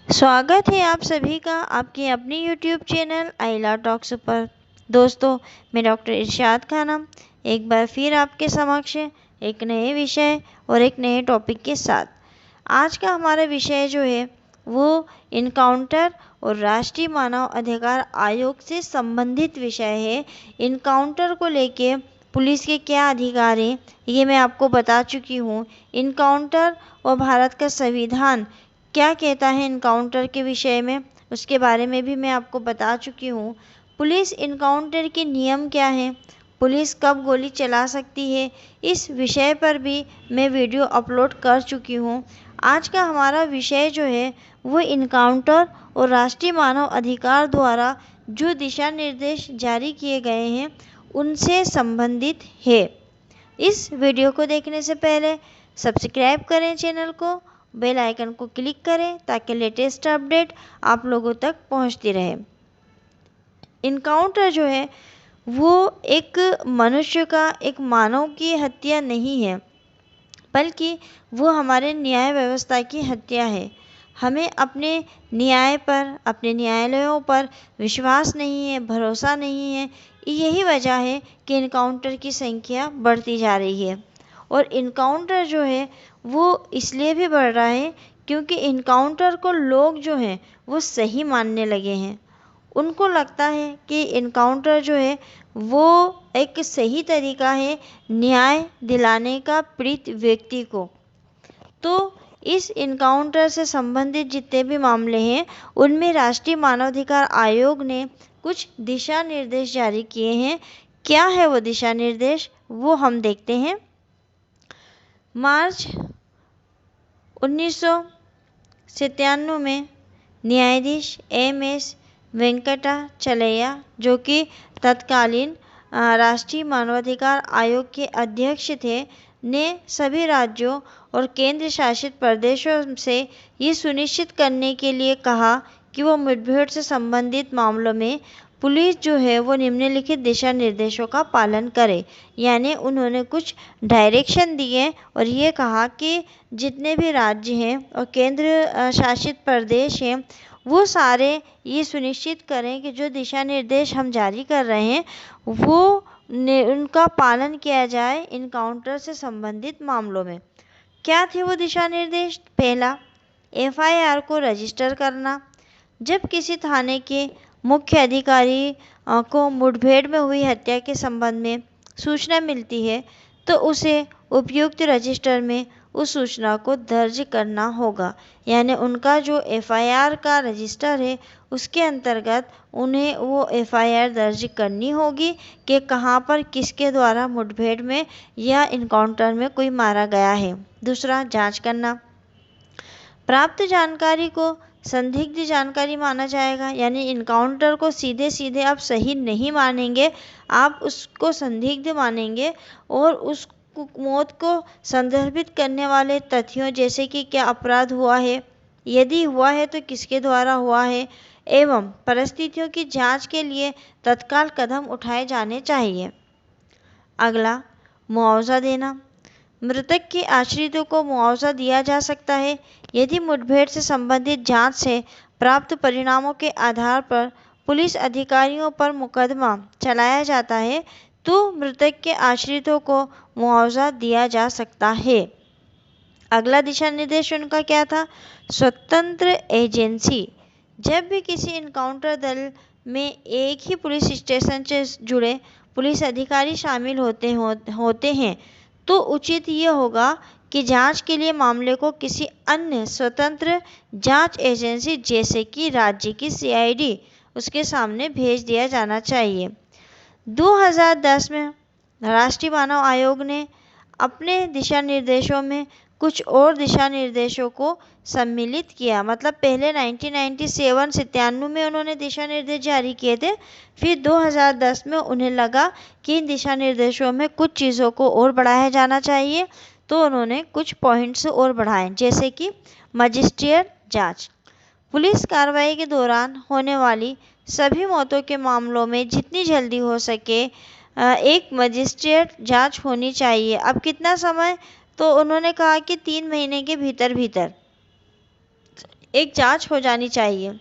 स्वागत है आप सभी का आपके अपने YouTube चैनल आइला टॉक्स पर। दोस्तों, मैं डॉक्टर इरशाद खानम एक बार फिर आपके समक्ष एक नए विषय और एक नए टॉपिक के साथ। आज का हमारा विषय जो है वो इनकाउंटर और राष्ट्रीय मानव अधिकार आयोग से संबंधित विषय है। इनकाउंटर को लेके पुलिस के क्या अधिकार हैं ये मैं आपको बता चुकी हूँ। इनकाउंटर और भारत का संविधान क्या कहता है इनकाउंटर के विषय में, उसके बारे में भी मैं आपको बता चुकी हूँ। पुलिस इनकाउंटर के नियम क्या हैं, पुलिस कब गोली चला सकती है, इस विषय पर भी मैं वीडियो अपलोड कर चुकी हूँ। आज का हमारा विषय जो है वो इनकाउंटर और राष्ट्रीय मानव अधिकार द्वारा जो दिशा निर्देश जारी किए गए हैं उनसे संबंधित है। इस वीडियो को देखने से पहले सब्सक्राइब करें चैनल को, बेल आइकन को क्लिक करें ताकि लेटेस्ट अपडेट आप लोगों तक पहुंचती रहे। इनकाउंटर जो है वो एक मनुष्य का, एक मानव की हत्या नहीं है, बल्कि वो हमारे न्याय व्यवस्था की हत्या है। हमें अपने न्याय पर, अपने न्यायालयों पर विश्वास नहीं है, भरोसा नहीं है। यही वजह है कि इनकाउंटर की संख्या बढ़ती जा रही है। और इनकाउंटर जो है वो इसलिए भी बढ़ रहा है क्योंकि इनकाउंटर को लोग जो हैं वो सही मानने लगे हैं। उनको लगता है कि इनकाउंटर जो है वो एक सही तरीका है न्याय दिलाने का पीड़ित व्यक्ति को। तो इस इनकाउंटर से संबंधित जितने भी मामले हैं उनमें राष्ट्रीय मानवाधिकार आयोग ने कुछ दिशा निर्देश जारी किए हैं। क्या है वो दिशा निर्देश, वो हम देखते हैं। मार्च 1997 में न्यायाधीश एम.एस. वेंकटाचलैया, जो कि तत्कालीन राष्ट्रीय मानवाधिकार आयोग के अध्यक्ष थे, ने सभी राज्यों और केंद्र शासित प्रदेशों से ये सुनिश्चित करने के लिए कहा कि वो मुठभेड़ से संबंधित मामलों में पुलिस जो है वो निम्नलिखित दिशा निर्देशों का पालन करे। यानी उन्होंने कुछ डायरेक्शन दिए और ये कहा कि जितने भी राज्य हैं और केंद्र शासित प्रदेश हैं वो सारे ये सुनिश्चित करें कि जो दिशा निर्देश हम जारी कर रहे हैं वो उनका पालन किया जाए इनकाउंटर से संबंधित मामलों में। क्या थे वो दिशा निर्देश? पहला, एफआईआर को रजिस्टर करना। जब किसी थाने के मुख्य अधिकारी को मुठभेड़ में हुई हत्या के संबंध में सूचना मिलती है तो उसे उपयुक्त रजिस्टर में उस सूचना को दर्ज करना होगा। यानी उनका जो एफआईआर का रजिस्टर है उसके अंतर्गत उन्हें वो एफआईआर दर्ज करनी होगी कि कहाँ पर किसके द्वारा मुठभेड़ में या इनकाउंटर में कोई मारा गया है। दूसरा, जांच करना। प्राप्त जानकारी को संदिग्ध जानकारी माना जाएगा। यानी इनकाउंटर को सीधे सीधे आप सही नहीं मानेंगे, आप उसको संदिग्ध मानेंगे और उस मौत को संदर्भित करने वाले तथ्यों जैसे कि क्या अपराध हुआ है, यदि हुआ है तो किसके द्वारा हुआ है, एवं परिस्थितियों की जांच के लिए तत्काल कदम उठाए जाने चाहिए। अगला, मुआवजा देना। मृतक के आश्रितों को मुआवजा दिया जा सकता है यदि मुठभेड़ से संबंधित जांच से प्राप्त परिणामों के आधार पर पुलिस अधिकारियों पर मुकदमा चलाया जाता है तो मृतक के आश्रितों को मुआवजा दिया जा सकता है। अगला दिशा निर्देश उनका क्या था? स्वतंत्र एजेंसी। जब भी किसी इनकाउंटर दल में एक ही पुलिस स्टेशन से जुड़े पुलिस अधिकारी शामिल होते हैं तो उचित ये होगा कि जांच के लिए मामले को किसी अन्य स्वतंत्र जांच एजेंसी जैसे कि राज्य की सीआईडी उसके सामने भेज दिया जाना चाहिए। 2010 में राष्ट्रीय मानव आयोग ने अपने दिशा निर्देशों में कुछ और दिशा निर्देशों को सम्मिलित किया। मतलब पहले 1997 में उन्होंने दिशा निर्देश जारी किए थे, फिर 2010 में उन्हें लगा कि इन दिशा निर्देशों में कुछ चीज़ों को और बढ़ाया जाना चाहिए तो उन्होंने कुछ पॉइंट्स और बढ़ाए, जैसे कि मजिस्ट्रेट जांच। पुलिस कार्रवाई के दौरान होने वाली सभी मौतों के मामलों में जितनी जल्दी हो सके एक मजिस्ट्रेट जांच होनी चाहिए। अब कितना समय? तो उन्होंने कहा कि 3 महीने के भीतर भीतर एक जांच हो जानी चाहिए।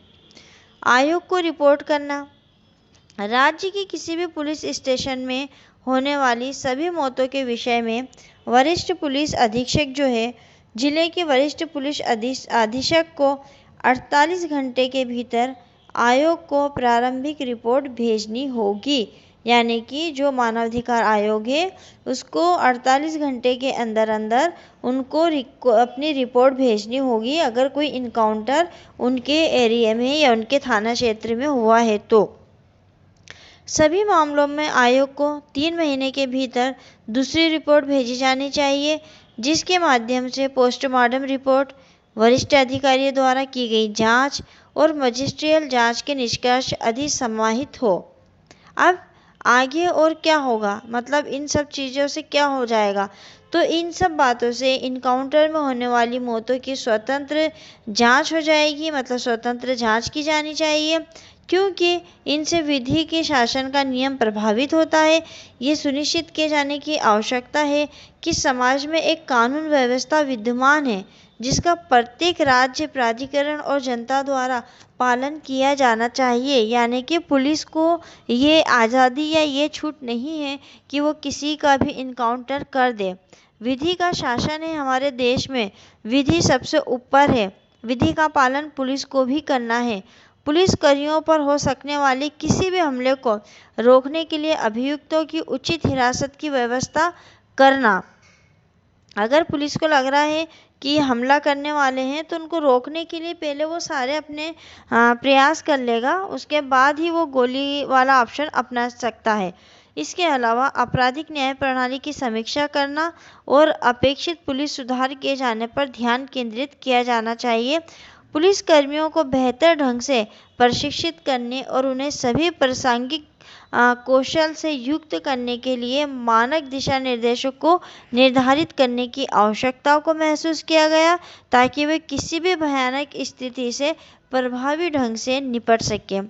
आयोग को रिपोर्ट करना। राज्य के किसी भी पुलिस स्टेशन में होने वाली सभी मौतों के विषय में वरिष्ठ पुलिस अधीक्षक जो है, जिले के वरिष्ठ पुलिस अधीक्षक को 48 घंटे के भीतर आयोग को प्रारंभिक रिपोर्ट भेजनी होगी। यानी कि जो मानवाधिकार आयोग है उसको 48 घंटे के अंदर अंदर उनको अपनी रिपोर्ट भेजनी होगी अगर कोई इनकाउंटर उनके एरिया में या उनके थाना क्षेत्र में हुआ है तो। सभी मामलों में आयोग को 3 महीने के भीतर दूसरी रिपोर्ट भेजी जानी चाहिए, जिसके माध्यम से पोस्टमार्टम रिपोर्ट, वरिष्ठ अधिकारियों द्वारा की गई जांच और मजिस्ट्रियल जांच के निष्कर्ष आदि समाहित हो। अब आगे और क्या होगा, मतलब इन सब चीज़ों से क्या हो जाएगा, तो इन सब बातों से इनकाउंटर में होने वाली मौतों की स्वतंत्र जांच हो जाएगी, मतलब स्वतंत्र जांच की जानी चाहिए, क्योंकि इनसे विधि के शासन का नियम प्रभावित होता है। ये सुनिश्चित किए जाने की आवश्यकता है कि समाज में एक कानून व्यवस्था विद्यमान है जिसका प्रत्येक राज्य, प्राधिकरण और जनता द्वारा पालन किया जाना चाहिए। यानी कि पुलिस को ये आज़ादी या ये छूट नहीं है कि वो किसी का भी इनकाउंटर कर दे। विधि का शासन है हमारे देश में, विधि सबसे ऊपर है, विधि का पालन पुलिस को भी करना है। पुलिसकर्मियों पर हो सकने वाले किसी भी हमले को रोकने के लिए अभियुक्तों की उचित हिरासत की व्यवस्था करना। अगर पुलिस को लग रहा है कि हमला करने वाले हैं तो उनको रोकने के लिए पहले वो सारे अपने प्रयास कर लेगा, उसके बाद ही वो गोली वाला ऑप्शन अपना सकता है। इसके अलावा आपराधिक न्याय प्रणाली की समीक्षा करना और अपेक्षित पुलिस सुधार किए जाने पर ध्यान केंद्रित किया जाना चाहिए। पुलिस कर्मियों को बेहतर ढंग से प्रशिक्षित करने और उन्हें सभी प्रासंगिक कौशल से युक्त करने के लिए मानक दिशा निर्देशों को निर्धारित करने की आवश्यकता को महसूस किया गया, ताकि वे किसी भी भयानक स्थिति से प्रभावी ढंग से निपट सकें।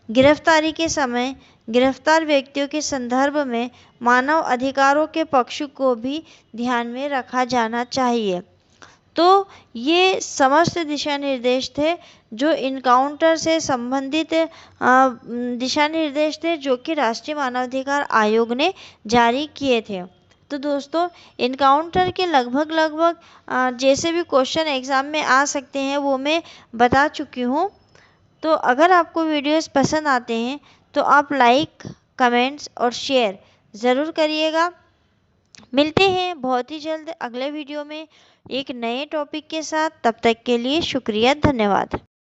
गिरफ्तारी के समय गिरफ्तार व्यक्तियों के संदर्भ में मानव अधिकारों के पक्ष को भी ध्यान में रखा जाना चाहिए। तो ये समस्त दिशा निर्देश थे जो इनकाउंटर से संबंधित दिशा निर्देश थे जो कि राष्ट्रीय मानवाधिकार आयोग ने जारी किए थे। तो दोस्तों, इनकाउंटर के लगभग जैसे भी क्वेश्चन एग्ज़ाम में आ सकते हैं वो मैं बता चुकी हूँ। तो अगर आपको वीडियोस पसंद आते हैं तो आप लाइक, कमेंट्स और शेयर ज़रूर करिएगा। मिलते हैं बहुत ही जल्द अगले वीडियो में एक नए टॉपिक के साथ। तब तक के लिए शुक्रिया, धन्यवाद।